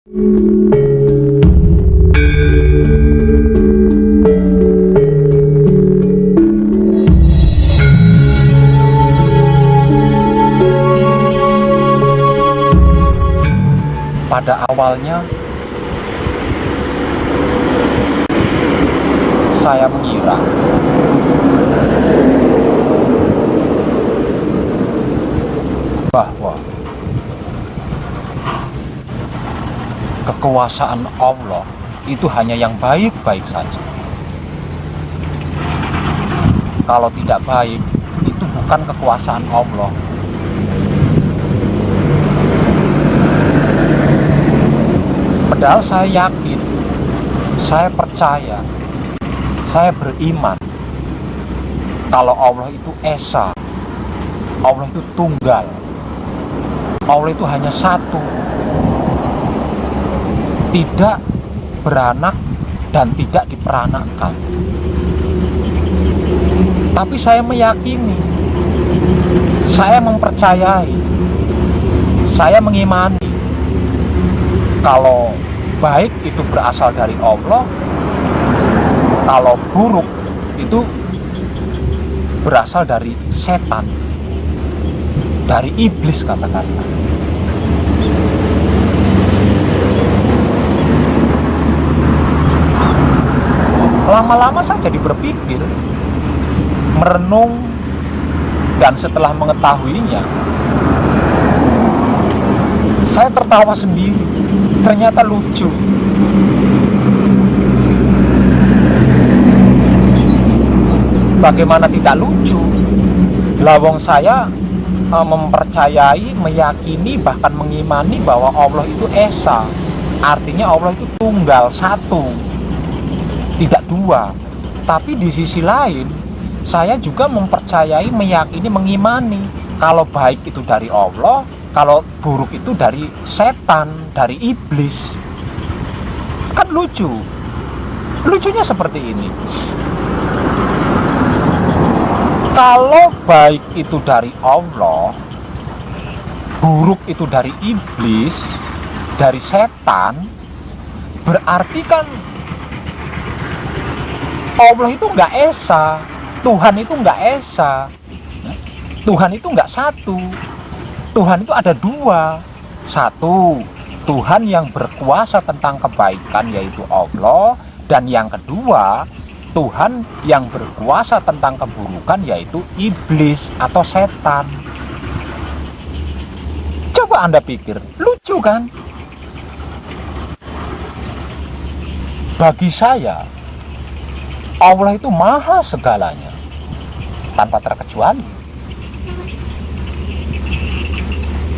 Pada awalnya saya mengira bahwa kekuasaan Allah itu hanya yang baik-baik saja. Kalau tidak baik, itu bukan kekuasaan Allah. Padahal saya yakin, saya percaya, saya beriman kalau Allah itu esa, Allah itu tunggal, Allah itu hanya satu, tidak beranak dan tidak diperanakkan. Tapi saya meyakini, saya mempercayai, saya mengimani kalau baik itu berasal dari Allah, kalau buruk itu berasal dari setan, dari iblis katakanlah. Lama-lama saya jadi berpikir, merenung, dan setelah mengetahuinya, saya tertawa sendiri. Ternyata lucu. Bagaimana tidak lucu? Lawang saya mempercayai, meyakini, bahkan mengimani bahwa Allah itu esa. Artinya Allah itu tunggal, satu, tidak dua. Tapi di sisi lain, saya juga mempercayai, meyakini, mengimani kalau baik itu dari Allah, kalau buruk itu dari setan, dari iblis. Kan lucu. Lucunya seperti ini. Kalau baik itu dari Allah, buruk itu dari iblis, dari setan, berarti kan Allah itu nggak esa, Tuhan itu nggak esa, Tuhan itu nggak satu. Tuhan itu ada dua. Satu, Tuhan yang berkuasa tentang kebaikan yaitu Allah. Dan yang kedua, Tuhan yang berkuasa tentang keburukan yaitu iblis atau setan. Coba Anda pikir, lucu kan? Bagi saya, Allah itu maha segalanya, tanpa terkecuali.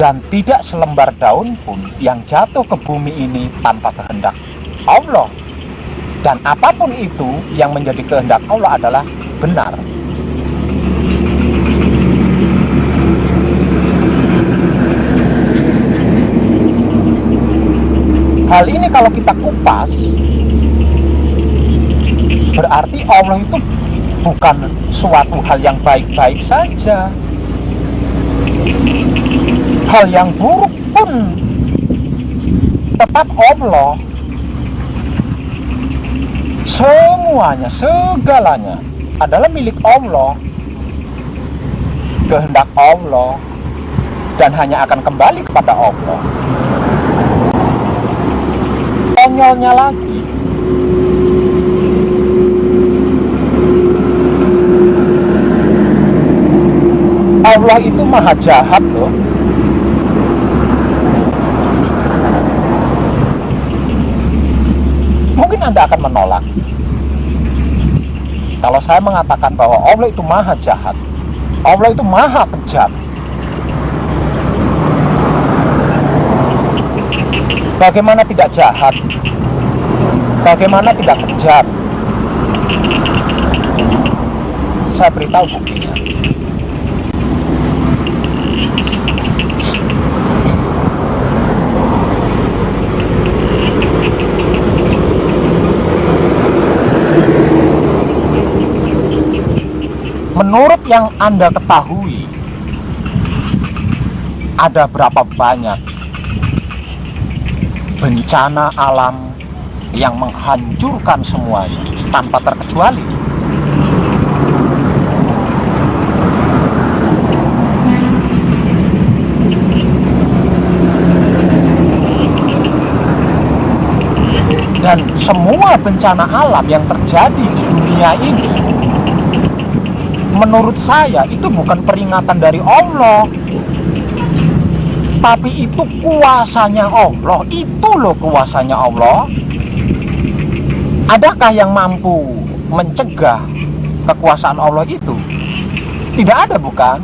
Dan tidak selembar daun pun yang jatuh ke bumi ini tanpa kehendak Allah. Dan apapun itu yang menjadi kehendak Allah adalah benar. Hal ini kalau kita kupas, berarti Allah itu bukan suatu hal yang baik-baik saja. Hal yang buruk pun tetap Allah. Semuanya, segalanya adalah milik Allah, kehendak Allah, dan hanya akan kembali kepada Allah. Konyolnya lagi, Allah itu maha jahat loh. Mungkin Anda akan menolak kalau saya mengatakan bahwa Allah itu maha jahat, Allah itu maha kejam. Bagaimana tidak jahat? Bagaimana tidak kejam? Saya beritahu buktinya. Menurut yang Anda ketahui, ada berapa banyak bencana alam yang menghancurkan semuanya tanpa terkecuali. Dan semua bencana alam yang terjadi di dunia ini, menurut saya itu bukan peringatan dari Allah, tapi itu kuasanya Allah. Itu loh kuasanya Allah. Adakah yang mampu mencegah kekuasaan Allah itu? Tidak ada, bukan?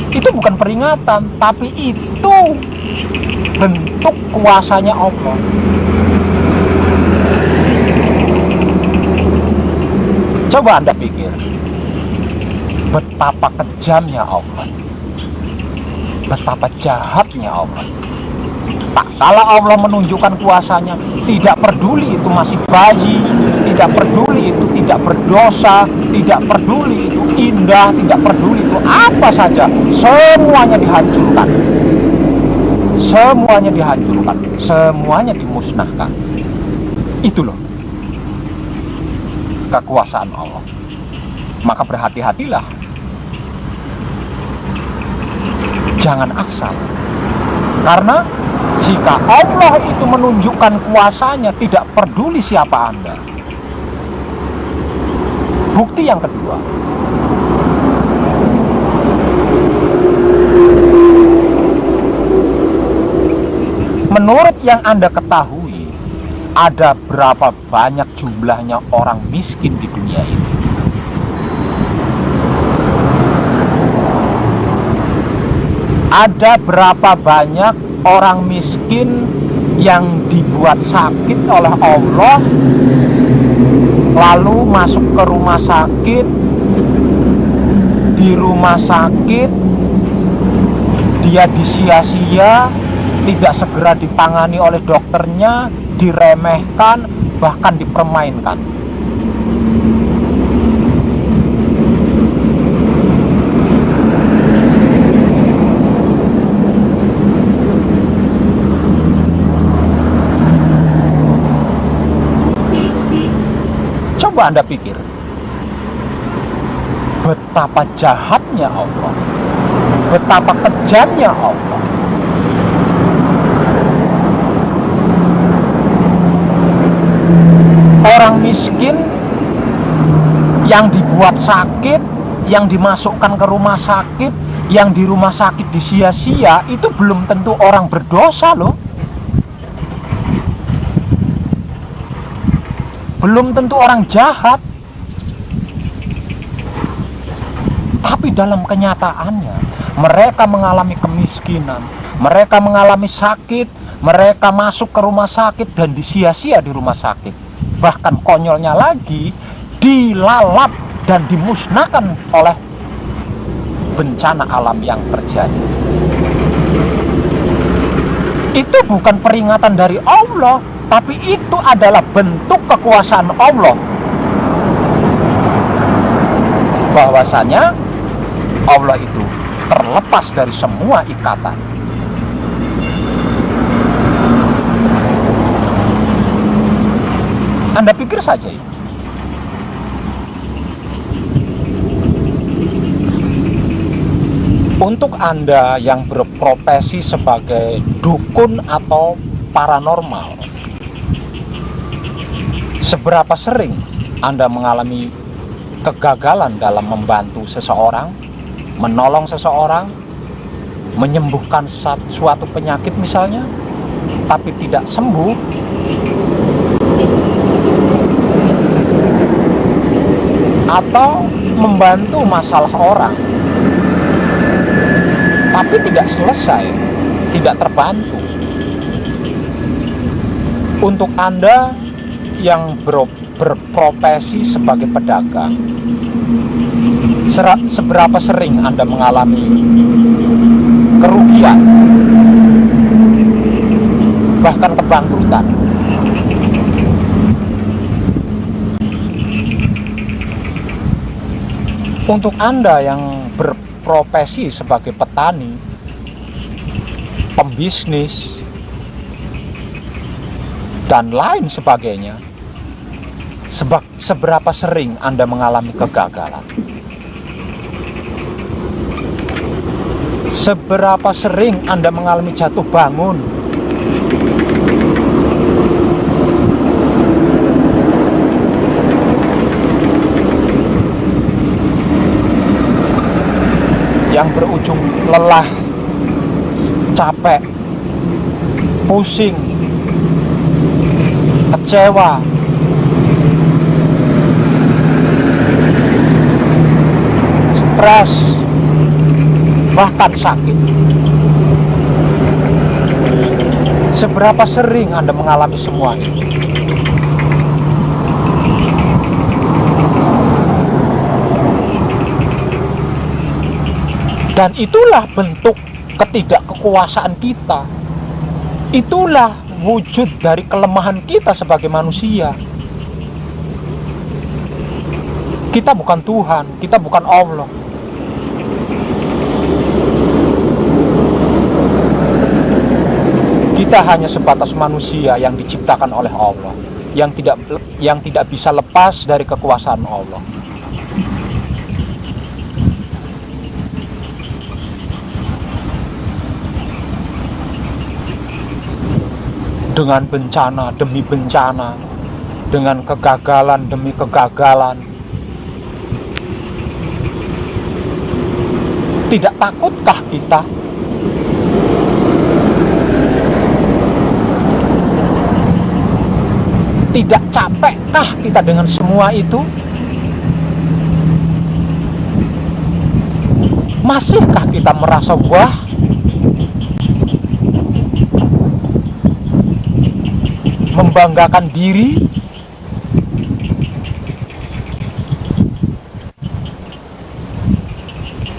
Itu bukan peringatan, tapi itu bentuk kuasanya Allah. Coba Anda pikir, betapa kejamnya Allah, betapa jahatnya Allah. Tak kala Allah menunjukkan kuasanya, tidak peduli itu masih bayi, tidak peduli itu tidak berdosa, tidak peduli itu indah, tidak peduli itu apa saja, semuanya dihancurkan. Semuanya dihancurkan, semuanya dimusnahkan. Itu loh kekuasaan Allah. Maka berhati-hatilah, jangan asal. Karena jika Allah itu menunjukkan kuasanya, tidak peduli siapa Anda. Bukti yang kedua, menurut yang Anda ketahui, ada berapa banyak jumlahnya orang miskin di dunia ini? Ada berapa banyak orang miskin yang dibuat sakit oleh Allah, lalu masuk ke rumah sakit, di rumah sakit dia disia-sia, tidak segera ditangani oleh dokternya, diremehkan, bahkan dipermainkan. Coba Anda pikir, betapa jahatnya Allah, betapa kejamnya Allah. Orang miskin yang dibuat sakit, yang dimasukkan ke rumah sakit, yang di rumah sakit disia-sia, itu belum tentu orang berdosa loh. Belum tentu orang jahat. Tapi dalam kenyataannya, mereka mengalami kemiskinan, mereka mengalami sakit, mereka masuk ke rumah sakit dan disia-sia di rumah sakit. Bahkan konyolnya lagi, dilalap dan dimusnahkan oleh bencana alam yang terjadi. Itu bukan peringatan dari Allah, tapi itu adalah bentuk kekuasaan Allah. Bahwasanya Allah itu terlepas dari semua ikatan. Anda pikir saja ini. Untuk Anda yang berprofesi sebagai dukun atau paranormal, seberapa sering Anda mengalami kegagalan dalam membantu seseorang, menolong seseorang, menyembuhkan suatu penyakit misalnya, tapi tidak sembuh? Atau membantu masalah orang, tapi tidak selesai, tidak terbantu? Untuk Anda yang berprofesi sebagai pedagang, seberapa sering Anda mengalami kerugian, bahkan kebangkrutan? Untuk Anda yang berprofesi sebagai petani, pembisnis, dan lain sebagainya. Seberapa sering Anda mengalami kegagalan? Seberapa sering Anda mengalami jatuh bangun? Yang berujung lelah, capek, pusing, kecewa, stres, bahkan sakit. Seberapa sering Anda mengalami semua itu? Dan itulah bentuk ketidakkekuasaan kita. Itulah wujud dari kelemahan kita sebagai manusia. Kita bukan Tuhan, kita bukan Allah. Kita hanya sebatas manusia yang diciptakan oleh Allah, yang tidak bisa lepas dari kekuasaan Allah. Dengan bencana demi bencana, dengan kegagalan demi kegagalan, tidak takutkah kita? Tidak capekkah kita dengan semua itu? Masihkah kita merasa wah? Membanggakan diri?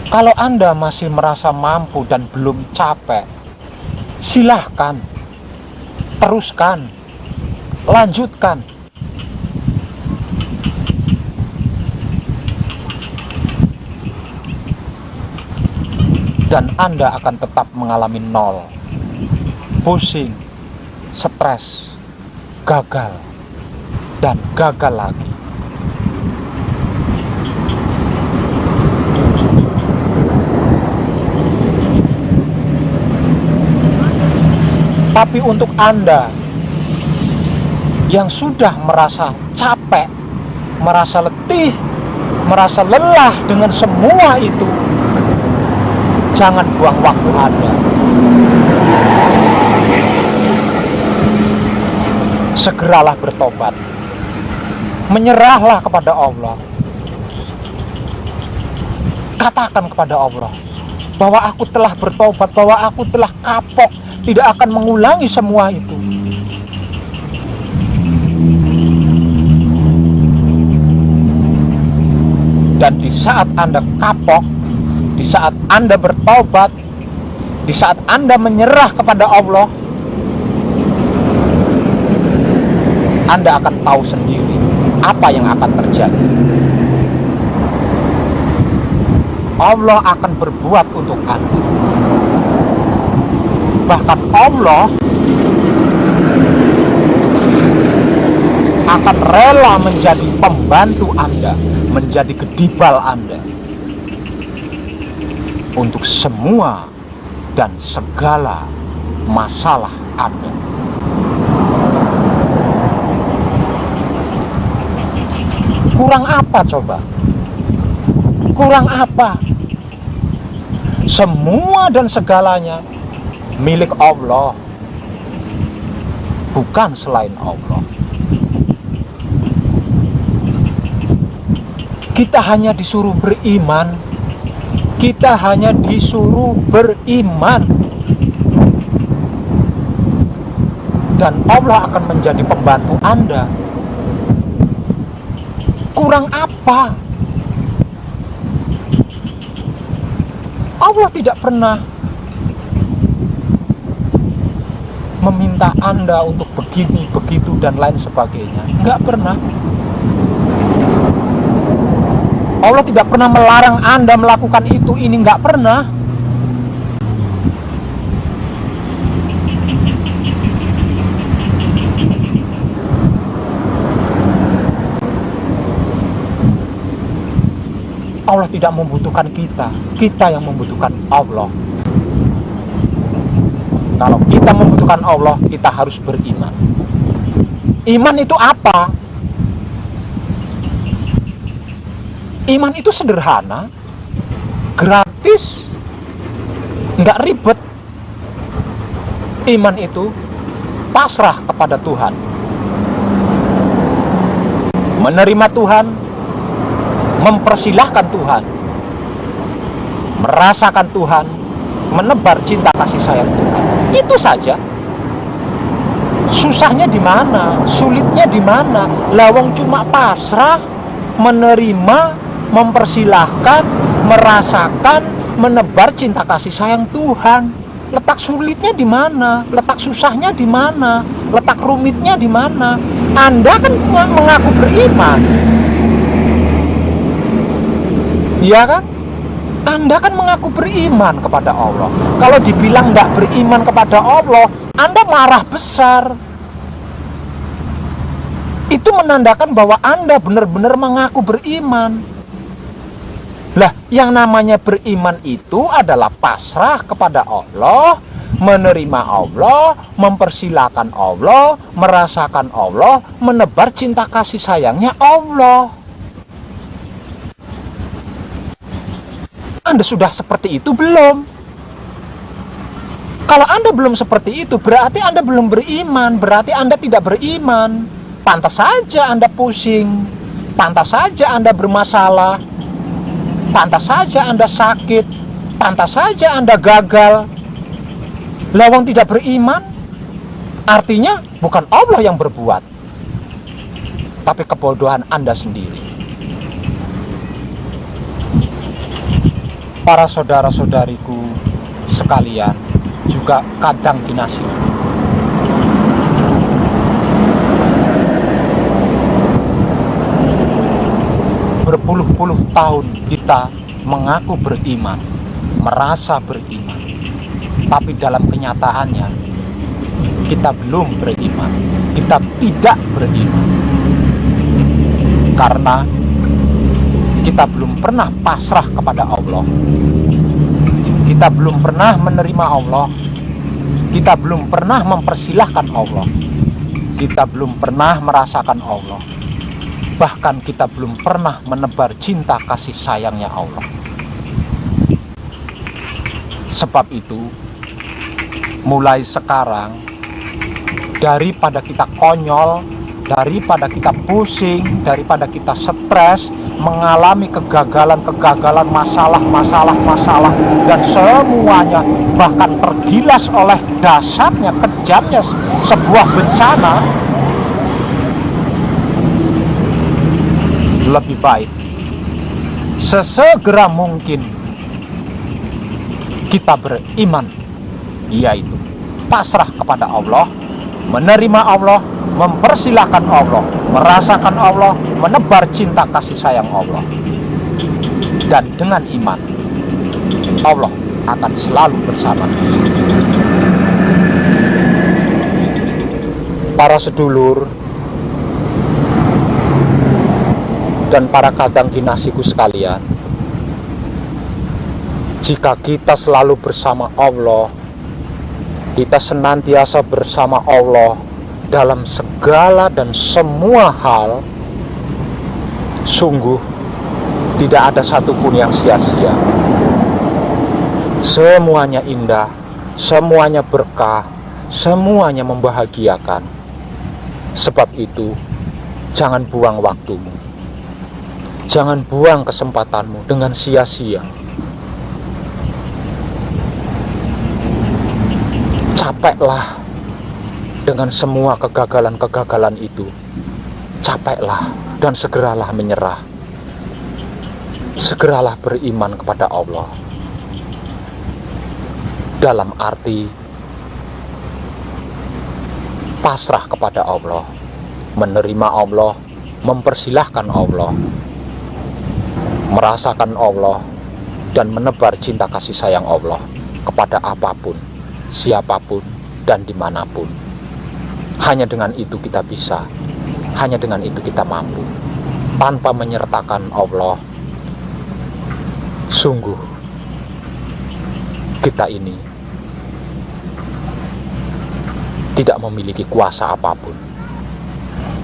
Kalau Anda masih merasa mampu dan belum capek, silahkan, teruskan, lanjutkan. Dan Anda akan tetap mengalami nol, pusing, stres, gagal, dan gagal lagi. Tapi untuk Anda yang sudah merasa capek, merasa letih, merasa lelah dengan semua itu, jangan buang waktu Anda. Segeralah bertobat, menyerahlah kepada Allah. Katakan kepada Allah bahwa aku telah bertobat, bahwa aku telah kapok, tidak akan mengulangi semua itu. Dan di saat Anda kapok, di saat Anda bertobat, di saat Anda menyerah kepada Allah, Anda akan tahu sendiri apa yang akan terjadi. Allah akan berbuat untuk Anda. Bahkan Allah akan rela menjadi pembantu Anda, menjadi kedibal Anda untuk semua dan segala masalah Anda. Kurang apa coba? Kurang apa? Semua dan segalanya milik Allah, bukan selain Allah. Kita hanya disuruh beriman. Kita hanya disuruh beriman. Dan Allah akan menjadi pembantu Anda. Kurang apa? Allah tidak pernah meminta Anda untuk begini, begitu, dan lain sebagainya. Enggak pernah. Allah tidak pernah melarang Anda melakukan itu, ini enggak pernah. Allah tidak membutuhkan kita, kita yang membutuhkan Allah. Kalau kita membutuhkan Allah, kita harus beriman. Iman itu apa? Iman itu sederhana, gratis, nggak ribet. Iman itu pasrah kepada Tuhan, menerima Tuhan, mempersilahkan Tuhan, merasakan Tuhan, menebar cinta kasih sayang Tuhan. Itu saja. Susahnya di mana? Sulitnya di mana? Lawang cuma pasrah, menerima, mempersilahkan, merasakan, menebar cinta kasih sayang Tuhan. Letak sulitnya di mana? Letak susahnya di mana? Letak rumitnya di mana? Anda kan mengaku beriman. Iya kan? Anda kan mengaku beriman kepada Allah. Kalau dibilang nggak beriman kepada Allah, Anda marah besar. Itu menandakan bahwa Anda benar-benar mengaku beriman. Lah, yang namanya beriman itu adalah pasrah kepada Allah, menerima Allah, mempersilahkan Allah, merasakan Allah, menebar cinta kasih sayangnya Allah. Anda sudah seperti itu belum? Kalau Anda belum seperti itu, berarti Anda belum beriman, berarti Anda tidak beriman. Pantas saja Anda pusing, pantas saja Anda bermasalah, pantas saja Anda sakit, pantas saja Anda gagal. Lawang tidak beriman, artinya bukan Allah yang berbuat, tapi kebodohan Anda sendiri. Para saudara-saudariku sekalian, juga kadang dinasih. Berpuluh-puluh tahun kita mengaku beriman, merasa beriman, tapi dalam kenyataannya kita belum beriman, kita tidak beriman, karena kita belum pernah pasrah kepada Allah, kita belum pernah menerima Allah, kita belum pernah mempersilahkan Allah, kita belum pernah merasakan Allah, bahkan kita belum pernah menebar cinta kasih sayangnya Allah. Sebab itu, mulai sekarang, daripada kita konyol, daripada kita pusing, daripada kita stres, mengalami kegagalan-kegagalan, masalah-masalah, dan semuanya bahkan tergilas oleh dahsyatnya, kejamnya sebuah bencana, lebih baik sesegera mungkin kita beriman, yaitu pasrah kepada Allah, menerima Allah, mempersilahkan Allah, merasakan Allah, menebar cinta kasih sayang Allah. Dan dengan iman, Allah akan selalu bersama. Para sedulur dan para kadang dinasiku sekalian, jika kita selalu bersama Allah, kita senantiasa bersama Allah dalam segala dan semua hal, sungguh tidak ada satupun yang sia-sia. Semuanya indah, semuanya berkah, semuanya membahagiakan. Sebab itu, jangan buang waktumu, jangan buang kesempatanmu dengan sia-sia. Capeklah dengan semua kegagalan-kegagalan itu. Capeklah dan segeralah menyerah. Segeralah beriman kepada Allah. Dalam arti pasrah kepada Allah, menerima Allah, mempersilahkan Allah, merasakan Allah, dan menebar cinta kasih sayang Allah kepada apapun, siapapun, dan dimanapun. Hanya dengan itu kita bisa, hanya dengan itu kita mampu. Tanpa menyertakan Allah, Sungguh, kita ini tidak memiliki kuasa apapun.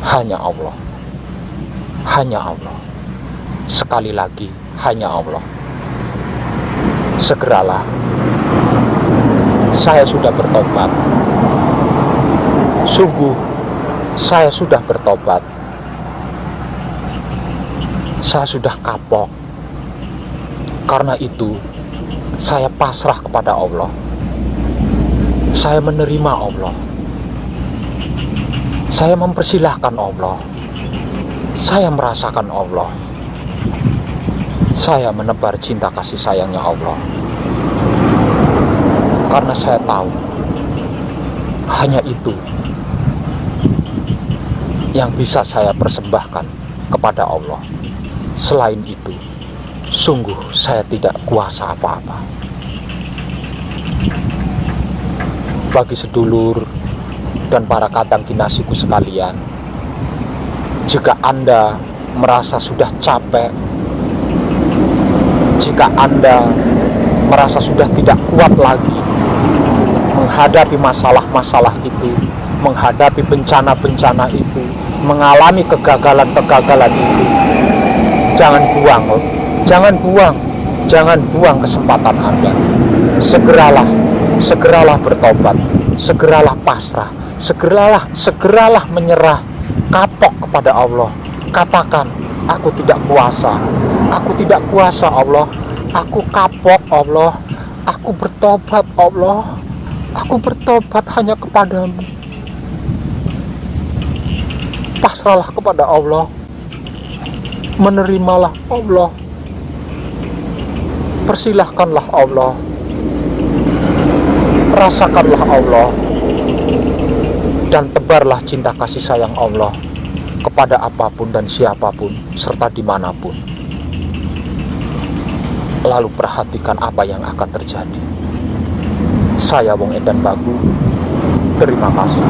Hanya Allah. Hanya Allah. Sekali lagi, hanya Allah. Segeralah. Saya sudah bertobat. Sungguh, saya sudah bertobat. Saya sudah kapok. Karena itu, saya pasrah kepada Allah. Saya menerima Allah. Saya mempersilahkan Allah. Saya merasakan Allah. Saya menebar cinta kasih sayangnya Allah. Karena saya tahu, hanya itu yang bisa saya persembahkan kepada Allah. Selain itu, sungguh saya tidak kuasa apa-apa. Bagi sedulur dan para kadang kinasiku sekalian, jika Anda merasa sudah capek, jika Anda merasa sudah tidak kuat lagi menghadapi masalah-masalah itu, menghadapi bencana-bencana itu, mengalami kegagalan-kegagalan itu, jangan buang kesempatan Anda. Segeralah bertobat, segeralah pasrah, segeralah menyerah, kapok kepada Allah. Katakan, aku tidak kuasa Allah, aku kapok Allah, aku bertobat Allah, aku bertobat hanya kepadamu. Pasrahlah kepada Allah, menerimalah Allah, persilahkanlah Allah, rasakanlah Allah, dan tebarlah cinta kasih sayang Allah kepada apapun dan siapapun serta dimanapun. Lalu perhatikan apa yang akan terjadi. Saya Wong Edan Bagu, terima kasih.